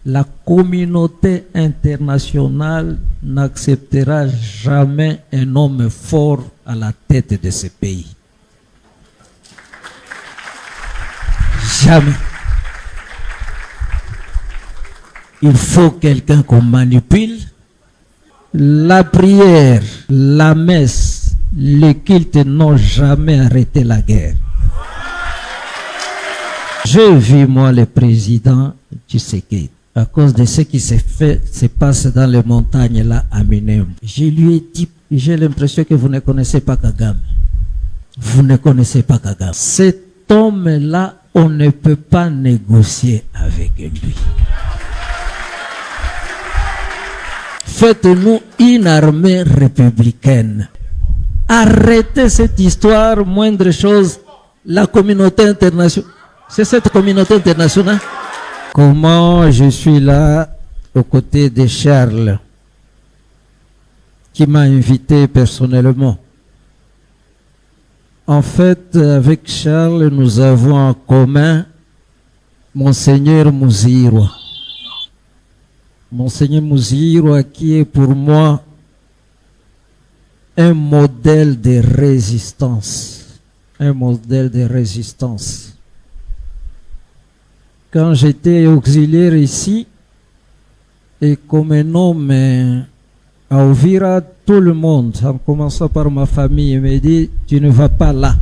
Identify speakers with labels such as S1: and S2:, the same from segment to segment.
S1: la communauté internationale n'acceptera jamais un homme fort à la tête de ce pays. Jamais. Il faut quelqu'un qu'on manipule. La prière, la messe, le culte n'ont jamais arrêté la guerre. J'ai vu, moi, le président Tshisekedi, à cause de ce qui se passe dans les montagnes là à Minembwe. Je lui ai dit, j'ai l'impression que vous ne connaissez pas Kagame. Vous ne connaissez pas Kagame. Cet homme-là, on ne peut pas négocier avec lui. Faites-nous une armée républicaine. Arrêtez cette histoire, moindre chose, la communauté internationale. C'est cette communauté internationale. Comment je suis là aux côtés de Charles, qui m'a invité personnellement. En fait, avec Charles, nous avons en commun Monseigneur Muzirwa. Monseigneur Muzirwa qui est pour moi un modèle de résistance. Un modèle de résistance. Quand j'étais auxiliaire ici, et comme un homme à Uvira, tout le monde, en commençant par ma famille, me dit, tu ne vas pas là.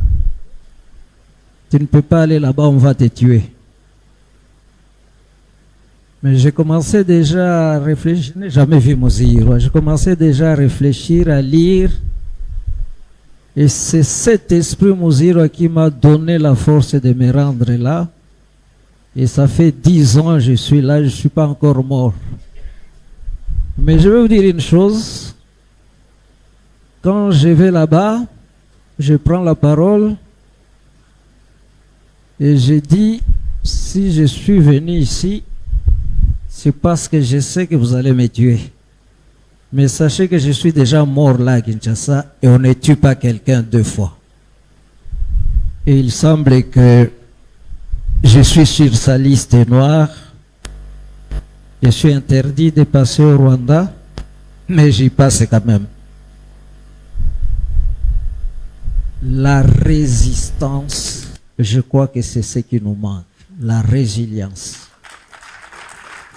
S1: Tu ne peux pas aller là-bas, on va te tuer. Mais j'ai commencé déjà à réfléchir, je n'ai jamais vu Muzirwa, j'ai commencé déjà à réfléchir, à lire. Et c'est cet esprit Muzirwa qui m'a donné la force de me rendre là. Et ça fait 10 ans que je suis là, je ne suis pas encore mort. Mais je vais vous dire une chose. Quand je vais là-bas, je prends la parole et je dis, si je suis venu ici, c'est parce que je sais que vous allez me tuer. Mais sachez que je suis déjà mort là à Kinshasa et on ne tue pas quelqu'un 2 fois. Et il semble que je suis sur sa liste noire. Je suis interdit de passer au Rwanda, mais j'y passe quand même. La résistance, je crois que c'est ce qui nous manque. La résilience.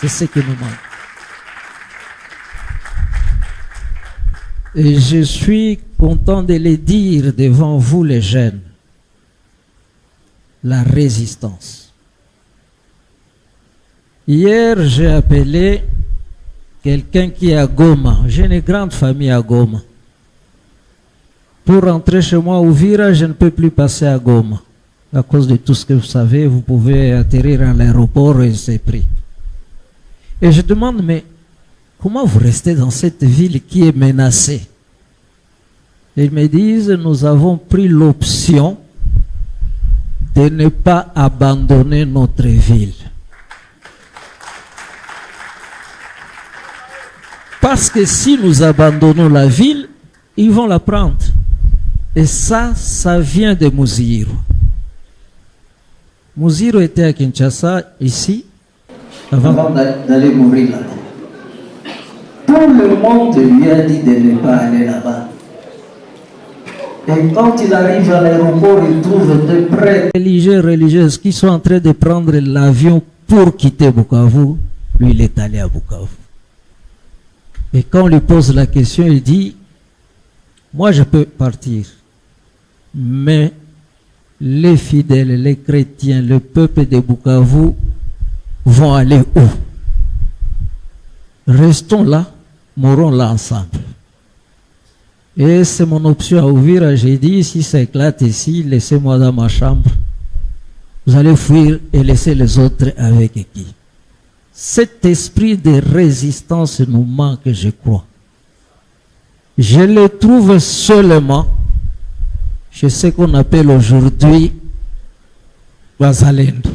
S1: C'est ce qui nous manque. Et je suis content de le dire devant vous les jeunes. La résistance. Hier, j'ai appelé quelqu'un qui est à Goma. J'ai une grande famille à Goma. Pour rentrer chez moi au Uvira, je ne peux plus passer à Goma. À cause de tout ce que vous savez, vous pouvez atterrir à l'aéroport et c'est pris. Et je demande, mais comment vous restez dans cette ville qui est menacée? Et ils me disent, nous avons pris l'option de ne pas abandonner notre ville. Parce que si nous abandonnons la ville, ils vont la prendre. Et ça vient de Muzirwa. Muzirwa était à Kinshasa, ici, avant d'aller mourir là-bas. Tout le monde lui a dit de ne pas aller là-bas. Et quand il arrive à l'aéroport, il trouve des prêtres religieuses qui sont en train de prendre l'avion pour quitter Bukavu. Lui, il est allé à Bukavu. Et quand on lui pose la question, il dit, moi je peux partir, mais les fidèles, les chrétiens, le peuple de Bukavu vont aller où? Restons là, mourons là ensemble. Et c'est mon option à ouvrir. J'ai dit, si ça éclate ici, laissez-moi dans ma chambre. Vous allez fuir et laisser les autres avec qui? Cet esprit de résistance nous manque, je crois. Je le trouve seulement chez ce qu'on appelle aujourd'hui Wazalendo,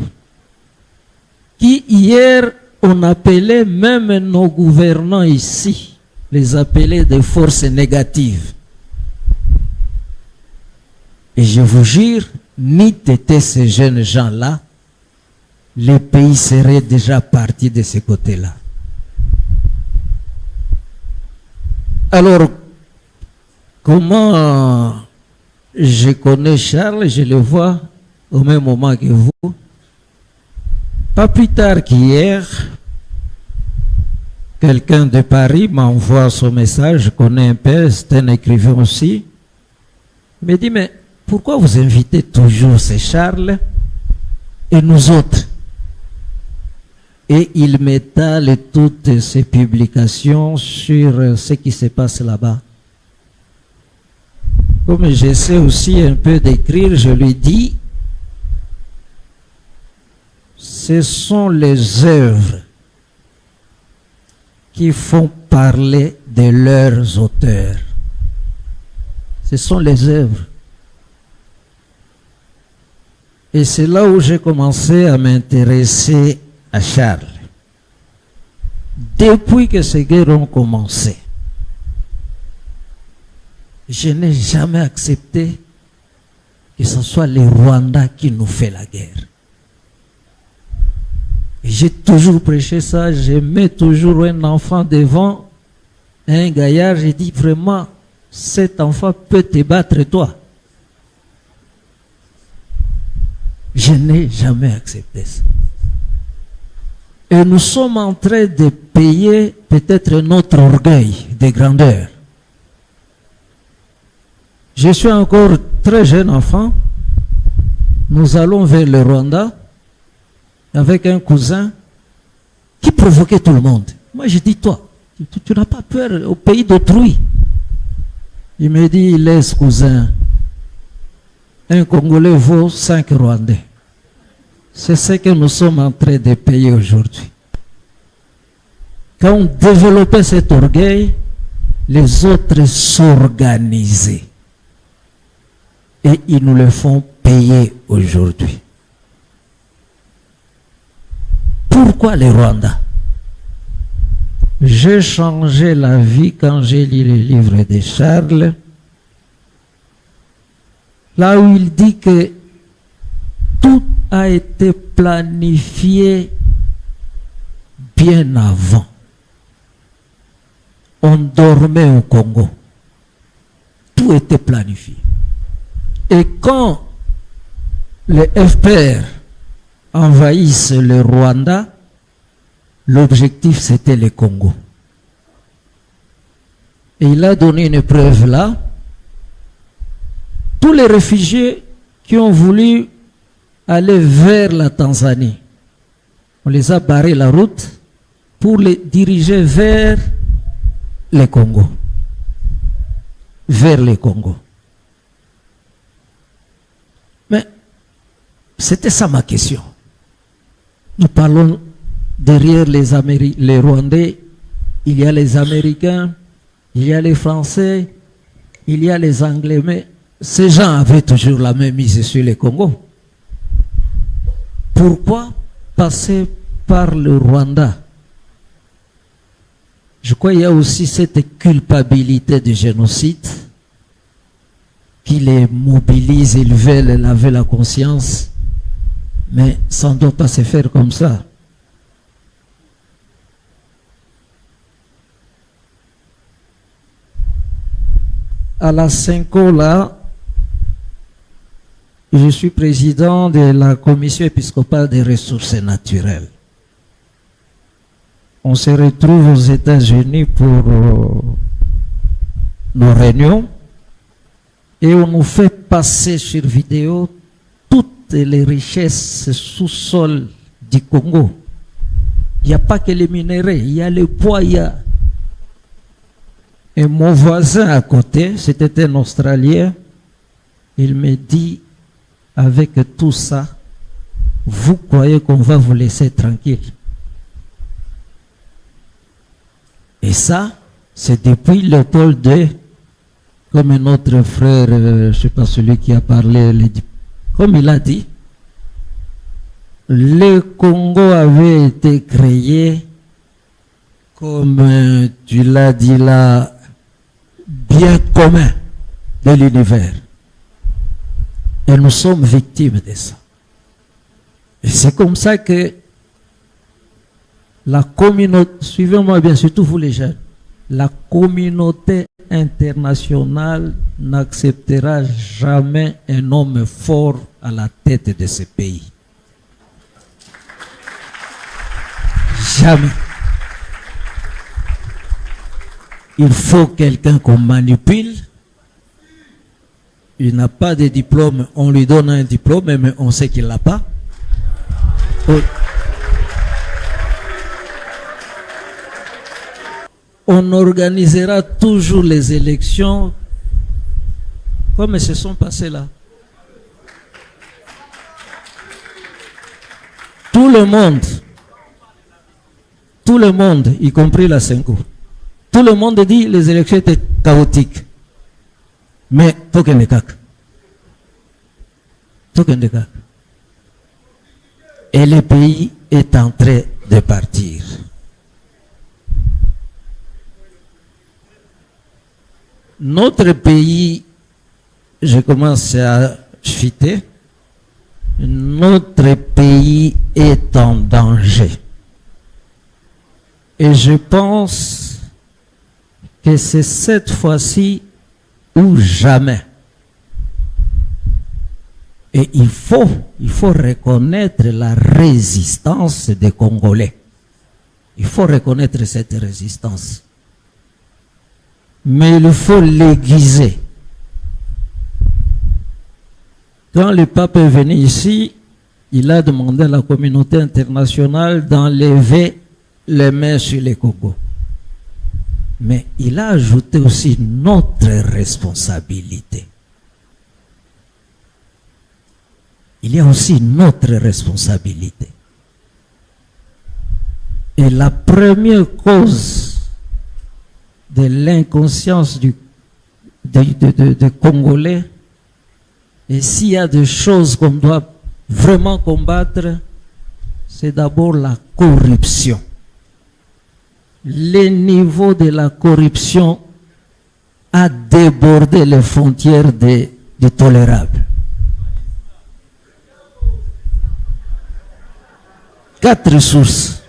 S1: qui hier on appelait même nos gouvernants ici, les appelait des forces négatives. Et je vous jure, ni t'étais ces jeunes gens-là, les pays seraient déjà partis de ce côté-là. Alors, comment je connais Charles, je le vois au même moment que vous. Pas plus tard qu'hier, quelqu'un de Paris m'envoie son message, je connais un peu, c'est un écrivain aussi. Il me dit, mais pourquoi vous invitez toujours ces Charles et nous autres? Et il m'étale toutes ses publications sur ce qui se passe là-bas. Comme j'essaie aussi un peu d'écrire, je lui dis, ce sont les œuvres qui font parler de leurs auteurs. Ce sont les œuvres. Et c'est là où j'ai commencé à m'intéresser à Charles. Depuis que ces guerres ont commencé, je n'ai jamais accepté que ce soit les Rwandais qui nous fait la guerre. Et j'ai toujours prêché ça, je mets toujours un enfant devant un gaillard, j'ai dit vraiment, cet enfant peut te battre toi. Je n'ai jamais accepté ça. Et nous sommes en train de payer peut-être notre orgueil de grandeur. Je suis encore très jeune enfant. Nous allons vers le Rwanda avec un cousin qui provoquait tout le monde. Moi, je dis, toi, tu n'as pas peur au pays d'autrui. Il me dit, laisse cousin, un Congolais vaut 5 Rwandais. C'est ce que nous sommes en train de payer aujourd'hui. Quand on développait cet orgueil, les autres s'organisaient. Et ils nous le font payer aujourd'hui. Pourquoi les Rwandais? J'ai changé la vie quand j'ai lu le livre de Charles. Là où il dit que tout a été planifié bien avant. On dormait au Congo. Tout était planifié. Et quand les FPR envahissent le Rwanda, l'objectif c'était le Congo. Et il a donné une preuve là. Tous les réfugiés qui ont voulu aller vers la Tanzanie, on les a barré la route pour les diriger vers le Congo. Vers le Congo. Mais c'était ça ma question. Nous parlons derrière les Rwandais, il y a les Américains, il y a les Français, il y a les Anglais, mais ces gens avaient toujours la même mise sur le Congo. Pourquoi passer par le Rwanda? Je crois qu'il y a aussi cette culpabilité du génocide qui les mobilise, ils veulent laver la conscience, mais ça ne doit pas se faire comme ça. À la Cinco, là, je suis président de la commission épiscopale des ressources naturelles. On se retrouve aux États-Unis pour nos réunions et on nous fait passer sur vidéo toutes les richesses sous-sol du Congo. Il n'y a pas que les minéraux, il y a le bois, il y a... Et mon voisin à côté, c'était un Australien, il me dit, avec tout ça, vous croyez qu'on va vous laisser tranquille? Et ça, c'est depuis Léopold II, comme notre frère, je ne sais pas celui qui a parlé, comme il a dit, le Congo avait été créé, comme tu l'as dit là, bien commun de l'univers. Et nous sommes victimes de ça. Et c'est comme ça que la communauté, suivez-moi bien, surtout vous les jeunes, la communauté internationale n'acceptera jamais un homme fort à la tête de ce pays. Jamais. Il faut quelqu'un qu'on manipule. Il n'a pas de diplôme, on lui donne un diplôme, mais on sait qu'il ne l'a pas. On organisera toujours les élections comme elles se sont passées là. Tout le monde, y compris la Senko, tout le monde dit que les élections étaient chaotiques. Mais token de cac. Et le pays est en train de partir. Notre pays, je commence à chuter, notre pays est en danger. Et je pense que c'est cette fois-ci ou jamais. Et il faut reconnaître la résistance des Congolais. Il faut reconnaître cette résistance. Mais il faut l'aiguiser. Quand le pape est venu ici, il a demandé à la communauté internationale d'enlever les mains sur les Congo. Mais il a ajouté aussi notre responsabilité. Il y a aussi notre responsabilité. Et la première cause de l'inconscience des Congolais, et s'il y a des choses qu'on doit vraiment combattre, c'est d'abord la corruption. Le niveau de la corruption a débordé les frontières du tolérable. 4 sources.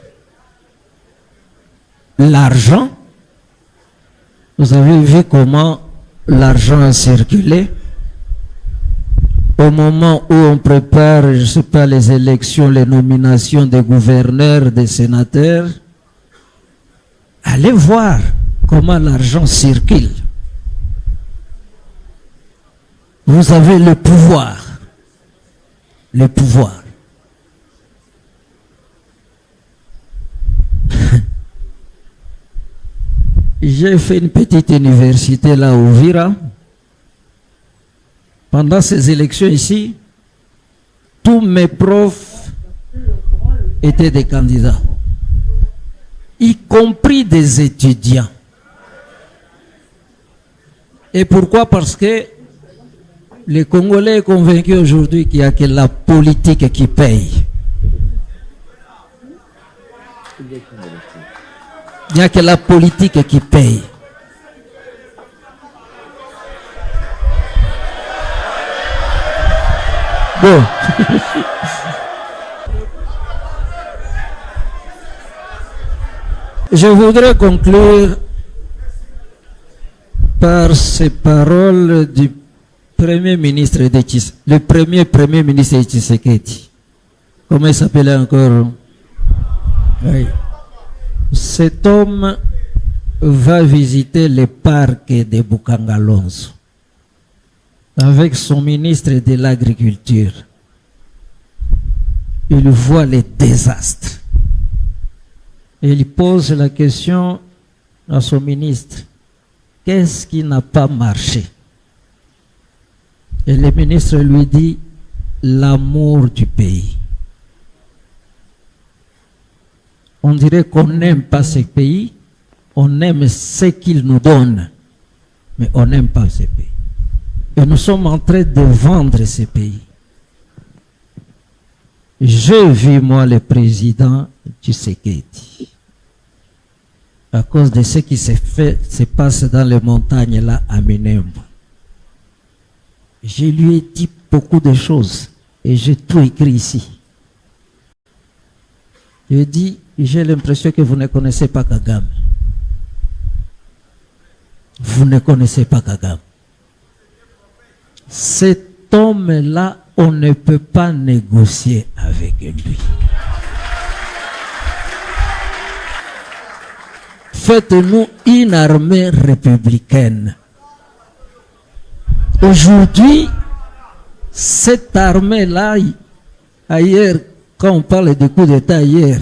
S1: L'argent. Vous avez vu comment l'argent a circulé. Au moment où on prépare, je ne sais pas, les élections, les nominations des gouverneurs, des sénateurs, allez voir comment l'argent circule. Vous avez le pouvoir. Le pouvoir. J'ai fait une petite université là au Vira. Pendant ces élections ici, tous mes profs étaient des candidats, y compris des étudiants. Et pourquoi? Parce que les Congolais sont convaincus aujourd'hui qu'il n'y a que la politique qui paye. Il n'y a que la politique qui paye. Bon. Je voudrais conclure par ces paroles du Premier ministre le premier ministre de Tshisekedi. Comment il s'appelait encore? Oui. Cet homme va visiter le parc de Bukangalonzo avec son ministre de l'Agriculture. Il voit les désastres. Et il pose la question à son ministre. Qu'est-ce qui n'a pas marché? Et le ministre lui dit l'amour du pays. On dirait qu'on n'aime pas ce pays, on aime ce qu'il nous donne, mais on n'aime pas ce pays. Et nous sommes en train de vendre ce pays. J'ai vu, moi, le président Tshisekedi, à cause de ce qui se passe dans les montagnes là à Minembwe. Je lui ai dit beaucoup de choses et j'ai tout écrit ici. Je dis, j'ai l'impression que vous ne connaissez pas Kagame. Vous ne connaissez pas Kagame. Cet homme-là, on ne peut pas négocier avec lui. Faites-nous une armée républicaine. Aujourd'hui, cette armée-là, ailleurs, quand on parle de coup d'État ailleurs,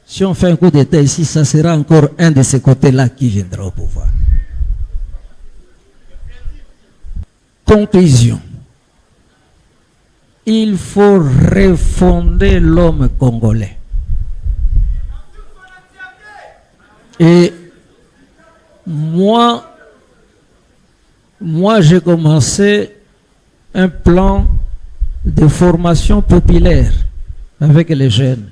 S1: si on fait un coup d'État ici, ça sera encore un de ces côtés-là qui viendra au pouvoir. Conclusion. Il faut refonder l'homme congolais. Et moi j'ai commencé un plan de formation populaire avec les jeunes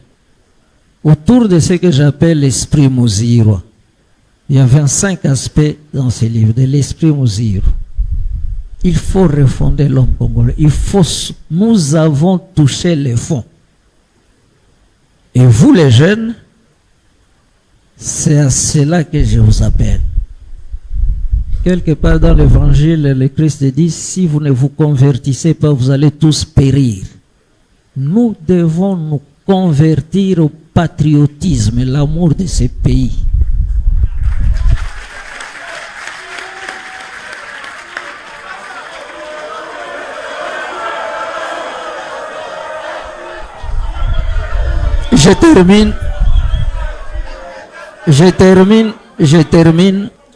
S1: autour de ce que j'appelle l'esprit Muziro. Il y a 25 aspects dans ce livre de l'esprit Muziro. Il faut refonder l'homme congolais. Nous avons touché les fonds. Et vous les jeunes, c'est à cela que je vous appelle. Quelque part dans l'évangile, le Christ dit, si vous ne vous convertissez pas, vous allez tous périr. Nous devons nous convertir au patriotisme, l'amour de ce pays. Je termine.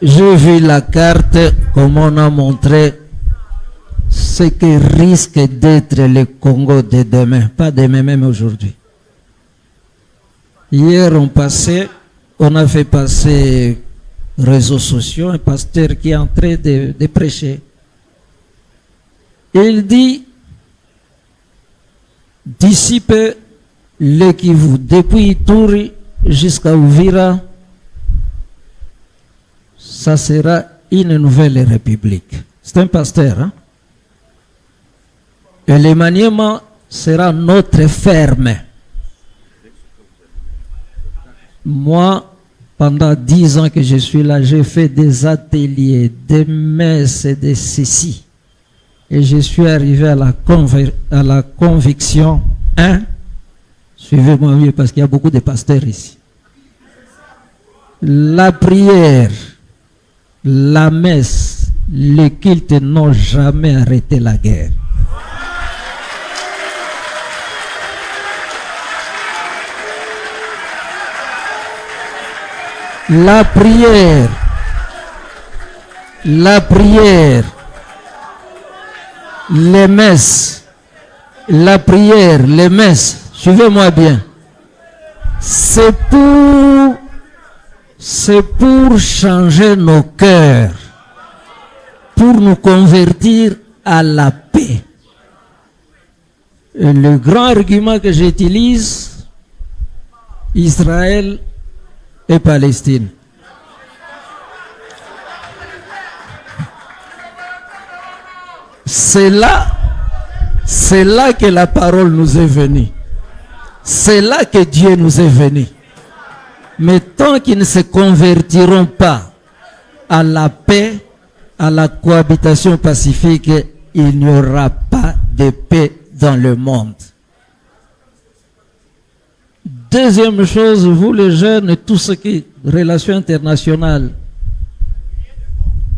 S1: J'ai vu la carte, comme on a montré ce que risque d'être le Congo de demain. Pas demain, même aujourd'hui. Hier, on a fait passer réseaux sociaux, un pasteur qui est en train de prêcher. Il dit, d'ici peu, le Kivu, depuis Ituri jusqu'à Uvira, ça sera une nouvelle république. C'est un pasteur, hein? Et le Maniema sera notre ferme. Moi, pendant 10 ans que je suis là, j'ai fait des ateliers, des messes et des ceci. Et je suis arrivé à la conviction, suivez-moi mieux parce qu'il y a beaucoup de pasteurs ici. La prière, la messe, les cultes n'ont jamais arrêté la guerre. La prière, les messes, suivez-moi bien. C'est pour changer nos cœurs, pour nous convertir à la paix. Et le grand argument que j'utilise, Israël et Palestine. C'est là que la parole nous est venue. C'est là que Dieu nous est venu. Mais tant qu'ils ne se convertiront pas à la paix, à la cohabitation pacifique, il n'y aura pas de paix dans le monde. Deuxième chose, vous les jeunes, tout ce qui est relations internationales,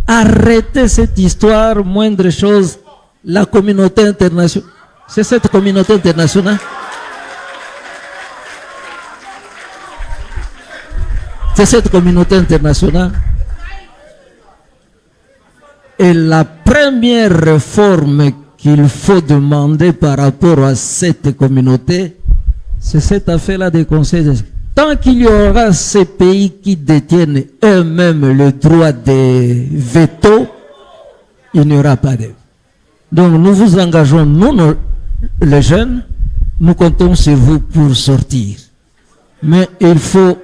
S1: arrêtez cette histoire, moindre chose, la communauté internationale. C'est cette communauté internationale. C'est cette communauté internationale. Et la première réforme qu'il faut demander par rapport à cette communauté, c'est cette affaire-là des conseils. Tant qu'il y aura ces pays qui détiennent eux-mêmes le droit de veto, il n'y aura pas de. Donc nous vous engageons, nous les jeunes, nous comptons sur vous pour sortir. Mais il faut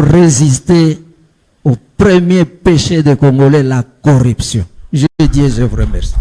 S1: résister au premier péché des Congolais, la corruption. Je dis et je vous remercie.